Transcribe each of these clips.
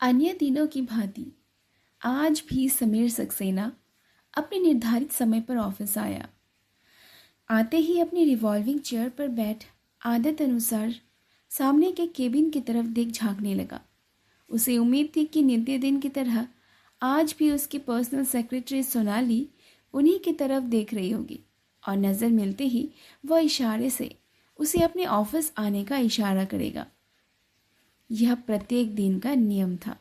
अन्य दिनों की भांति आज भी समीर सक्सेना अपने निर्धारित समय पर ऑफिस आया। आते ही अपनी रिवॉल्विंग चेयर पर बैठ आदत अनुसार सामने के केबिन की तरफ देख झांकने लगा। उसे उम्मीद थी कि नित्य दिन की तरह आज भी उसकी पर्सनल सेक्रेटरी सोनाली उन्हीं की तरफ देख रही होगी और नज़र मिलते ही वह इशारे से उसे अपने ऑफिस आने का इशारा करेगा। यह प्रत्येक दिन का नियम था।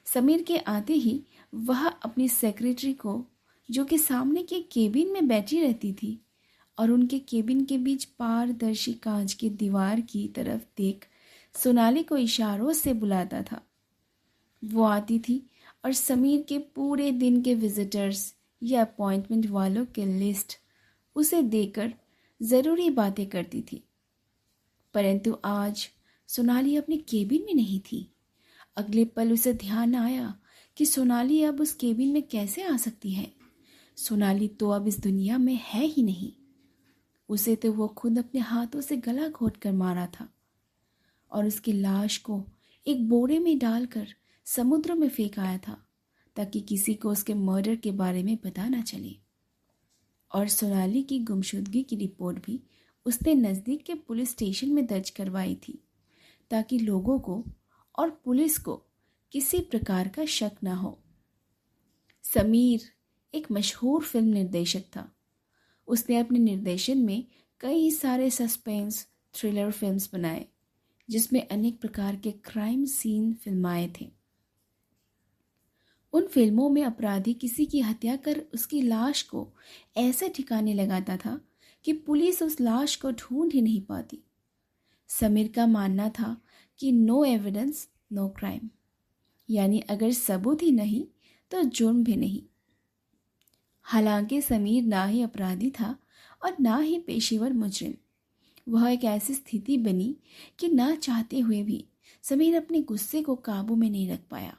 समीर के आते ही वह अपनी सेक्रेटरी को, जो कि सामने के केबिन में बैठी रहती थी और उनके केबिन के बीच पारदर्शी कांच की दीवार की तरफ देख सोनाली को इशारों से बुलाता था। वो आती थी और समीर के पूरे दिन के विजिटर्स या अपॉइंटमेंट वालों की लिस्ट उसे देकर ज़रूरी बातें करती थी। परंतु आज सोनाली अपने केबिन में नहीं थी। अगले पल उसे ध्यान आया कि सोनाली अब उस केबिन में कैसे आ सकती है। सोनाली तो अब इस दुनिया में है ही नहीं। उसे तो वो खुद अपने हाथों से गला घोट कर मारा था और उसकी लाश को एक बोरे में डालकर समुद्र में फेंक आया था ताकि किसी को उसके मर्डर के बारे में पता ना चले। और सोनाली की गुमशुदगी की रिपोर्ट भी उसने नज़दीक के पुलिस स्टेशन में दर्ज करवाई थी ताकि लोगों को और पुलिस को किसी प्रकार का शक ना हो। समीर एक मशहूर फिल्म निर्देशक था। उसने अपने निर्देशन में कई सारे सस्पेंस थ्रिलर फिल्म्स बनाए जिसमें अनेक प्रकार के क्राइम सीन फिल्माए थे। उन फिल्मों में अपराधी किसी की हत्या कर उसकी लाश को ऐसे ठिकाने लगाता था कि पुलिस उस लाश को ढूंढ ही नहीं पाती। समीर का मानना था कि नो एविडेंस नो क्राइम, यानी अगर सबूत ही नहीं तो जुर्म भी नहीं। हालांकि समीर ना ही अपराधी था और ना ही पेशेवर मुजरिम। वह एक ऐसी स्थिति बनी कि ना चाहते हुए भी समीर अपने गुस्से को काबू में नहीं रख पाया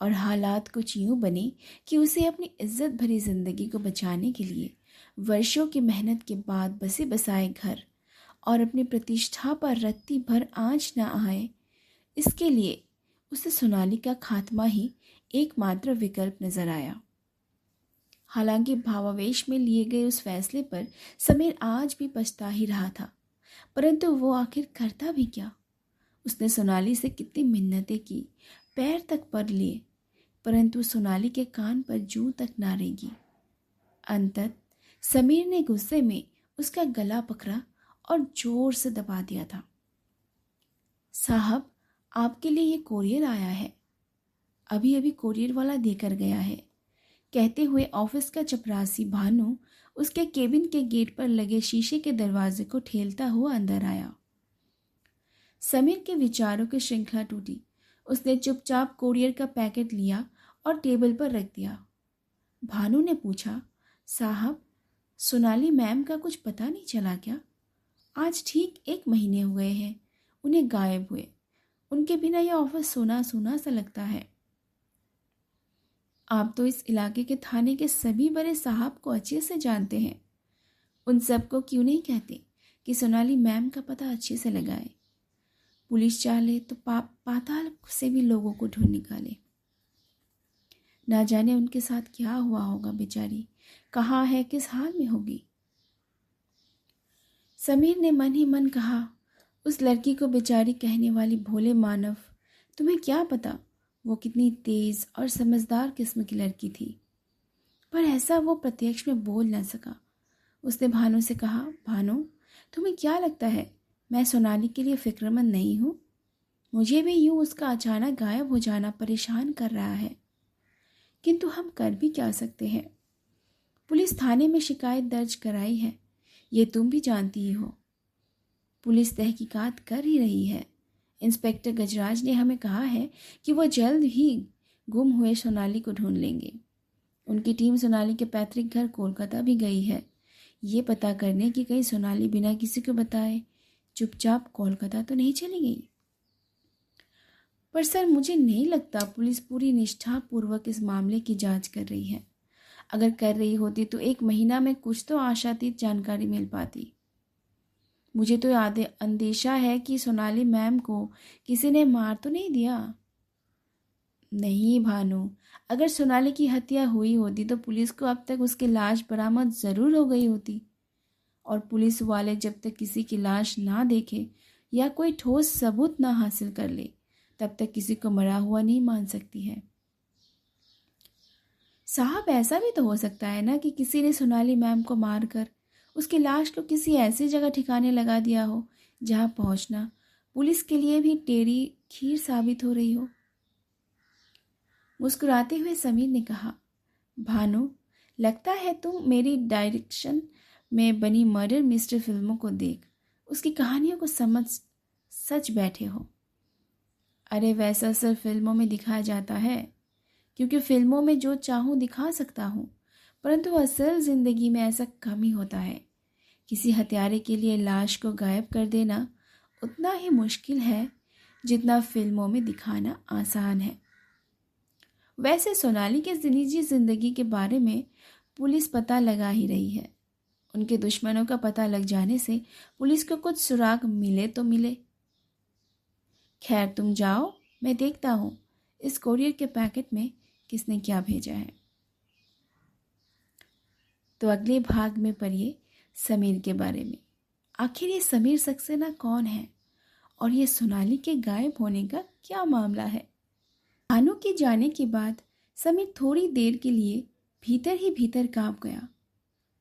और हालात कुछ यूं बने कि उसे अपनी इज्जत भरी जिंदगी को बचाने के लिए वर्षों की मेहनत के बाद बसे बसाए घर और अपनी प्रतिष्ठा पर रत्ती भर आंच न आए, इसके लिए उसे सोनाली का खात्मा ही एकमात्र विकल्प नजर आया। हालांकि भावावेश में लिए गए उस फैसले पर समीर आज भी पछता ही रहा था, परंतु वो आखिर करता भी क्या। उसने सोनाली से कितनी मिन्नतें की, पैर तक पड़ लिए, परंतु सोनाली के कान पर जूं तक ना रेंगी। अंतत समीर ने गुस्से में उसका गला पकड़ा और जोर से दबा दिया था। साहब, आपके लिए ये कोरियर आया है, अभी अभी कोरियर वाला देकर गया है, कहते हुए ऑफिस का चपरासी भानु उसके केबिन के गेट पर लगे शीशे के दरवाजे को ठेलता हुआ अंदर आया। समीर के विचारों की श्रृंखला टूटी। उसने चुपचाप कोरियर का पैकेट लिया और टेबल पर रख दिया। भानु ने पूछा, साहब, सोनाली मैम का कुछ पता नहीं चला क्या? आज ठीक 1 महीने हुए हैं उन्हें गायब हुए। उनके बिना यह ऑफिस सूना सूना सा लगता है। आप तो इस इलाके के थाने के सभी बड़े साहब को अच्छे से जानते हैं। उन सबको क्यों नहीं कहते कि सोनाली मैम का पता अच्छे से लगाए? पुलिस चाहे तो पाताल से भी लोगों को ढूंढ निकाले। ना जाने उनके साथ क्या हुआ होगा, बेचारी कहाँ है, किस हाल में होगी। समीर ने मन ही मन कहा, उस लड़की को बेचारी कहने वाली भोले मानव, तुम्हें क्या पता वो कितनी तेज और समझदार किस्म की लड़की थी। पर ऐसा वो प्रत्यक्ष में बोल न सका। उसने भानु से कहा, भानु, तुम्हें क्या लगता है मैं सोनाली के लिए फिक्रमंद नहीं हूँ? मुझे भी यूँ उसका अचानक गायब हो जाना परेशान कर रहा है, किंतु हम कर भी क्या सकते हैं। पुलिस थाने में शिकायत दर्ज कराई है, ये तुम भी जानती ही हो। पुलिस तहकीकात कर ही रही है। इंस्पेक्टर गजराज ने हमें कहा है कि वो जल्द ही गुम हुए सोनाली को ढूंढ लेंगे। उनकी टीम सोनाली के पैतृक घर कोलकाता भी गई है, ये पता करने कि कहीं सोनाली बिना किसी को बताए चुपचाप कोलकाता तो नहीं चली गई। पर सर, मुझे नहीं लगता पुलिस पूरी निष्ठापूर्वक इस मामले की जांच कर रही है। अगर कर रही होती तो 1 महीना में कुछ तो आशातीत जानकारी मिल पाती। मुझे तो अंदेशा है कि सोनाली मैम को किसी ने मार तो नहीं दिया। नहीं भानु, अगर सोनाली की हत्या हुई होती तो पुलिस को अब तक उसकी लाश बरामद ज़रूर हो गई होती। और पुलिस वाले जब तक किसी की लाश ना देखे या कोई ठोस सबूत ना हासिल कर ले, तब तक किसी को मरा हुआ नहीं मान सकती है। साहब, ऐसा भी तो हो सकता है ना कि किसी ने सोनाली मैम को मारकर उसकी लाश को किसी ऐसी जगह ठिकाने लगा दिया हो जहां पहुंचना पुलिस के लिए भी टेढ़ी खीर साबित हो रही हो। मुस्कुराते हुए समीर ने कहा, भानु, लगता है तुम मेरी डायरेक्शन में बनी मर्डर मिस्ट्री फिल्मों को देख उसकी कहानियों को समझ सच बैठे हो। अरे वैसा सिर्फ फिल्मों में दिखाया जाता है, क्योंकि फिल्मों में जो चाहूँ दिखा सकता हूँ, परंतु असल जिंदगी में ऐसा कम ही होता है। किसी हत्यारे के लिए लाश को गायब कर देना उतना ही मुश्किल है जितना फिल्मों में दिखाना आसान है। वैसे सोनाली के निजी जिंदगी के बारे में पुलिस पता लगा ही रही है। उनके दुश्मनों का पता लग जाने से पुलिस को कुछ सुराग मिले तो मिले। खैर तुम जाओ, मैं देखता हूँ इस कोरियर के पैकेट में किसने क्या भेजा है। तो अगले भाग में पढ़िए समीर के बारे में। आखिर ये समीर सक्सेना कौन है और ये सोनाली के गायब होने का क्या मामला है। भानु के जाने के बाद समीर थोड़ी देर के लिए भीतर ही भीतर कांप गया।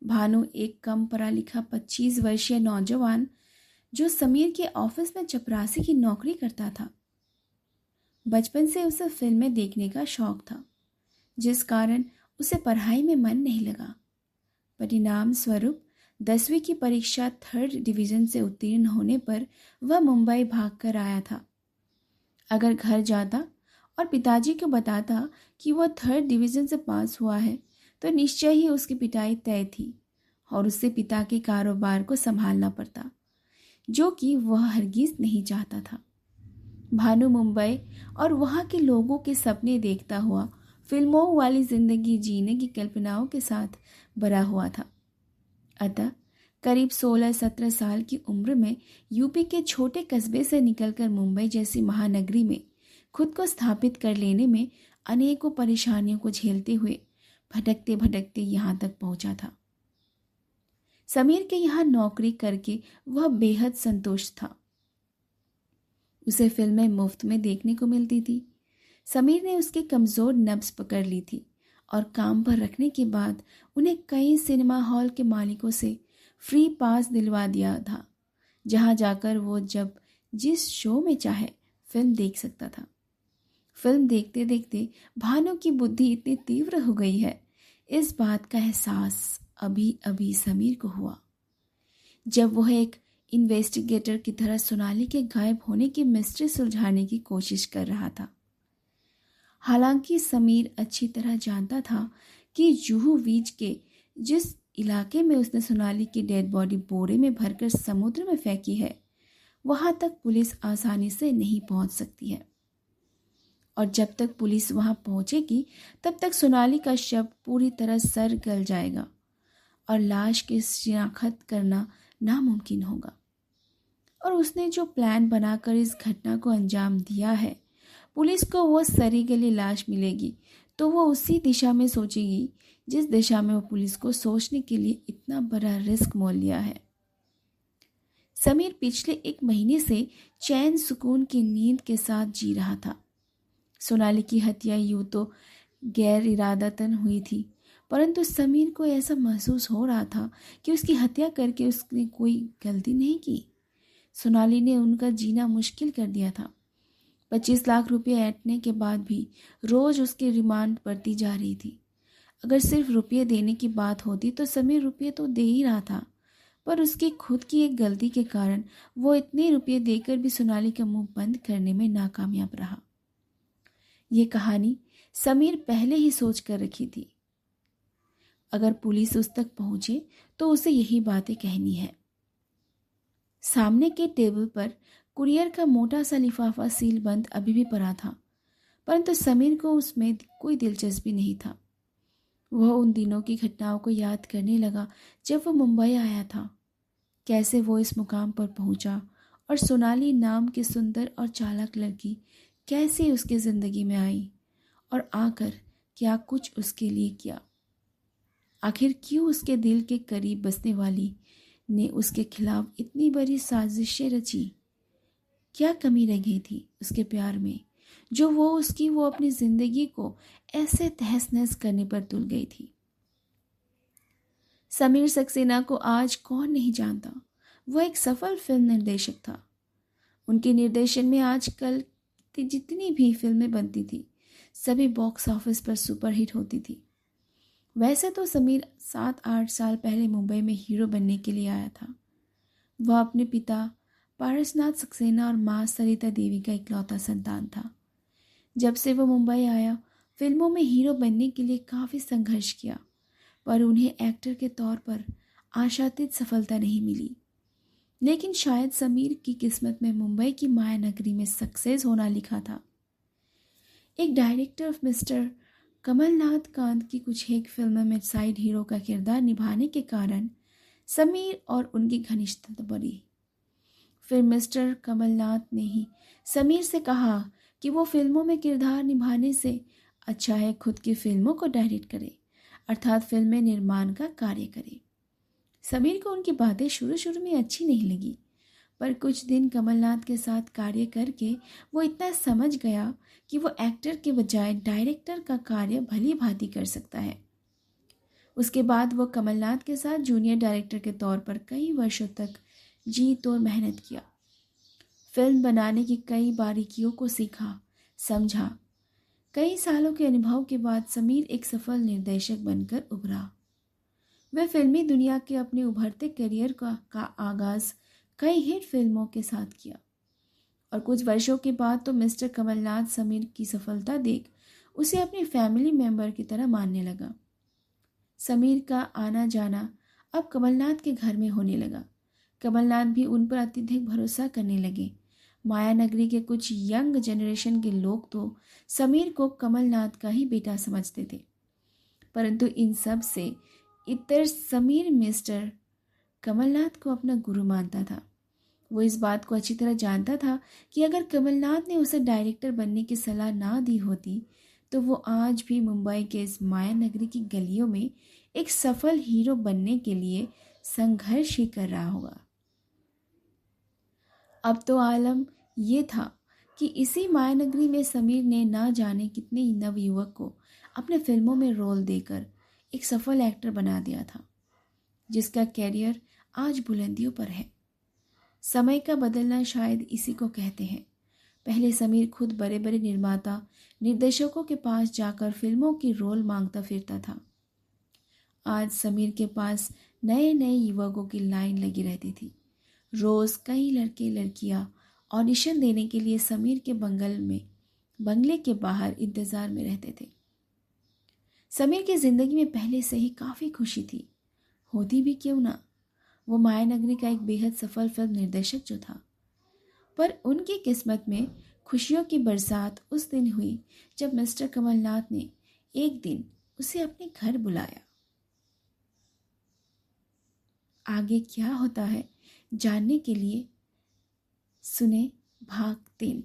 भानु एक कम पढ़ा लिखा 25 वर्षीय नौजवान जो समीर के ऑफिस में चपरासी की नौकरी करता था। बचपन से उसे फिल्में देखने का शौक था, जिस कारण उसे पढ़ाई में मन नहीं लगा। परिणाम स्वरूप 10वीं की परीक्षा 3rd डिवीजन से उत्तीर्ण होने पर वह मुंबई भागकर आया था। अगर घर जाता और पिताजी को बताता कि वह 3rd डिवीजन से पास हुआ है तो निश्चय ही उसकी पिटाई तय थी और उससे पिता के कारोबार को संभालना पड़ता, जो कि वह हरगिज नहीं चाहता था। भानु मुंबई और वहाँ के लोगों के सपने देखता हुआ फिल्मों वाली जिंदगी जीने की कल्पनाओं के साथ बड़ा हुआ था। अतः करीब 16-17 साल की उम्र में यूपी के छोटे कस्बे से निकलकर मुंबई जैसी महानगरी में खुद को स्थापित कर लेने में अनेकों परेशानियों को झेलते हुए भटकते भटकते यहाँ तक पहुँचा था। समीर के यहाँ नौकरी करके वह बेहद संतुष्ट था। उसे फिल्में मुफ्त में देखने को मिलती थी। समीर ने उसकी कमज़ोर नब्ज पकड़ ली थी और काम पर रखने के बाद उन्हें कई सिनेमा हॉल के मालिकों से फ्री पास दिलवा दिया था, जहां जाकर वो जब जिस शो में चाहे फिल्म देख सकता था। फिल्म देखते देखते भानु की बुद्धि इतनी तीव्र हो गई है, इस बात का एहसास अभी अभी समीर को हुआ, जब वह एक इन्वेस्टिगेटर की तरह सोनाली के गायब होने की मिस्ट्री सुलझाने की कोशिश कर रहा था। हालांकि समीर अच्छी तरह जानता था कि जुहू बीच के जिस इलाके में उसने सोनाली की डेड बॉडी बोरे में भरकर समुद्र में फेंकी है, वहां तक पुलिस आसानी से नहीं पहुंच सकती है। और जब तक पुलिस वहां पहुंचेगी तब तक सोनाली का शव पूरी तरह सड़ गल जाएगा और लाश की शिनाख्त करना नामुमकिन होगा। और उसने जो प्लान बनाकर इस घटना को अंजाम दिया है, पुलिस को वो सड़ी गली लाश मिलेगी तो वो उसी दिशा में सोचेगी जिस दिशा में वो पुलिस को सोचने के लिए इतना बड़ा रिस्क मोल लिया है। समीर पिछले 1 महीने से चैन सुकून की नींद के साथ जी रहा था। सोनाली की हत्या यूं तो गैर इरादतन हुई थी, परंतु समीर को ऐसा महसूस हो रहा था कि उसकी हत्या करके उसने कोई गलती नहीं की। सोनाली ने उनका जीना मुश्किल कर दिया था। 25 लाख रुपए ऐंठने के बाद भी रोज उसकी रिमांड बढ़ती जा रही थी। अगर सिर्फ रुपये देने की बात होती तो समीर रुपये तो दे ही रहा था, पर उसकी खुद की एक गलती के कारण वो इतने रुपये देकर भी सोनाली का मुंह बंद करने में नाकामयाब रहा। ये कहानी समीर पहले ही सोच कर रखी थी। अगर पुलिस उस तक पहुंचे तो उसे यही बातें कहनी है। सामने के टेबल पर कुरियर का मोटा सा लिफाफा सील बंद अभी भी पड़ा था, परंतु समीर को उसमें कोई दिलचस्पी नहीं था। वह उन दिनों की घटनाओं को याद करने लगा जब वह मुंबई आया था, कैसे वो इस मुकाम पर पहुंचा और सोनाली नाम की सुंदर और चालाक लड़की कैसे उसकी ज़िंदगी में आई और आकर क्या कुछ उसके लिए किया। आखिर क्यों उसके दिल के करीब बसने वाली ने उसके खिलाफ इतनी बड़ी साजिशें रची? क्या कमी रह गई थी उसके प्यार में जो वो अपनी जिंदगी को ऐसे तहस नहस करने पर तुल गई थी। समीर सक्सेना को आज कौन नहीं जानता। वो एक सफल फिल्म निर्देशक था। उनके निर्देशन में आजकल जितनी भी फिल्में बनती थी सभी बॉक्स ऑफिस पर सुपरहिट होती थी। वैसे तो समीर 7-8 साल पहले मुंबई में हीरो बनने के लिए आया था। वह अपने पिता पारसनाथ सक्सेना और माँ सरिता देवी का इकलौता संतान था। जब से वो मुंबई आया फिल्मों में हीरो बनने के लिए काफ़ी संघर्ष किया, पर उन्हें एक्टर के तौर पर आशातीत सफलता नहीं मिली। लेकिन शायद समीर की किस्मत में मुंबई की माया नगरी में सक्सेस होना लिखा था। एक डायरेक्टर मिस्टर कमलनाथ कांत की कुछ एक फिल्मों में साइड हीरो का किरदार निभाने के कारण समीर और उनकी घनिष्ठता बढ़ी। फिर मिस्टर कमलनाथ ने ही समीर से कहा कि वो फिल्मों में किरदार निभाने से अच्छा है खुद की फिल्मों को डायरेक्ट करे, अर्थात फिल्में निर्माण का कार्य करे। समीर को उनकी बातें शुरू शुरू में अच्छी नहीं लगी, पर कुछ दिन कमलनाथ के साथ कार्य करके वो इतना समझ गया कि वो एक्टर के बजाय डायरेक्टर का कार्य भली भांति कर सकता है। उसके बाद वो कमलनाथ के साथ जूनियर डायरेक्टर के तौर पर कई वर्षों तक जी तोड़ मेहनत किया। फिल्म बनाने की कई बारीकियों को सीखा, समझा। कई सालों के अनुभव के बाद समीर एक सफल निर्देशक बनकर उभरा। वह फिल्मी दुनिया के अपने उभरते करियर का आगाज कई हिट फिल्मों के साथ किया और कुछ वर्षों के बाद तो मिस्टर कमलनाथ समीर की सफलता देख उसे अपनी फैमिली मेंबर की तरह मानने लगा। समीर का आना जाना अब कमलनाथ के घर में होने लगा। कमलनाथ भी उन पर अत्यधिक भरोसा करने लगे। माया नगरी के कुछ यंग जनरेशन के लोग तो समीर को कमलनाथ का ही बेटा समझते थे, परंतु इन सब से इतर समीर मिस्टर कमलनाथ को अपना गुरु मानता था। वो इस बात को अच्छी तरह जानता था कि अगर कमलनाथ ने उसे डायरेक्टर बनने की सलाह ना दी होती तो वो आज भी मुंबई के इस माया नगरी की गलियों में एक सफल हीरो बनने के लिए संघर्ष ही कर रहा होगा। अब तो आलम ये था कि इसी माया नगरी में समीर ने ना जाने कितने ही नवयुवक को अपने फिल्मों में रोल देकर एक सफल एक्टर बना दिया था, जिसका कैरियर आज बुलंदियों पर है। समय का बदलना शायद इसी को कहते हैं। पहले समीर खुद बड़े बड़े निर्माता निर्देशकों के पास जाकर फिल्मों की रोल मांगता फिरता था। आज समीर के पास नए नए युवकों की लाइन लगी रहती थी। रोज कई लड़के लड़कियां ऑडिशन देने के लिए समीर के बंगले के बाहर इंतजार में रहते थे। समीर की जिंदगी में पहले से ही काफी खुशी थी, होती भी क्यों ना। वो माया नगरी का एक बेहद सफल फिल्म निर्देशक जो था, पर उनकी किस्मत में खुशियों की बरसात उस दिन हुई जब मिस्टर कमलनाथ ने एक दिन उसे अपने घर बुलाया। आगे क्या होता है जानने के लिए सुने भाग 3।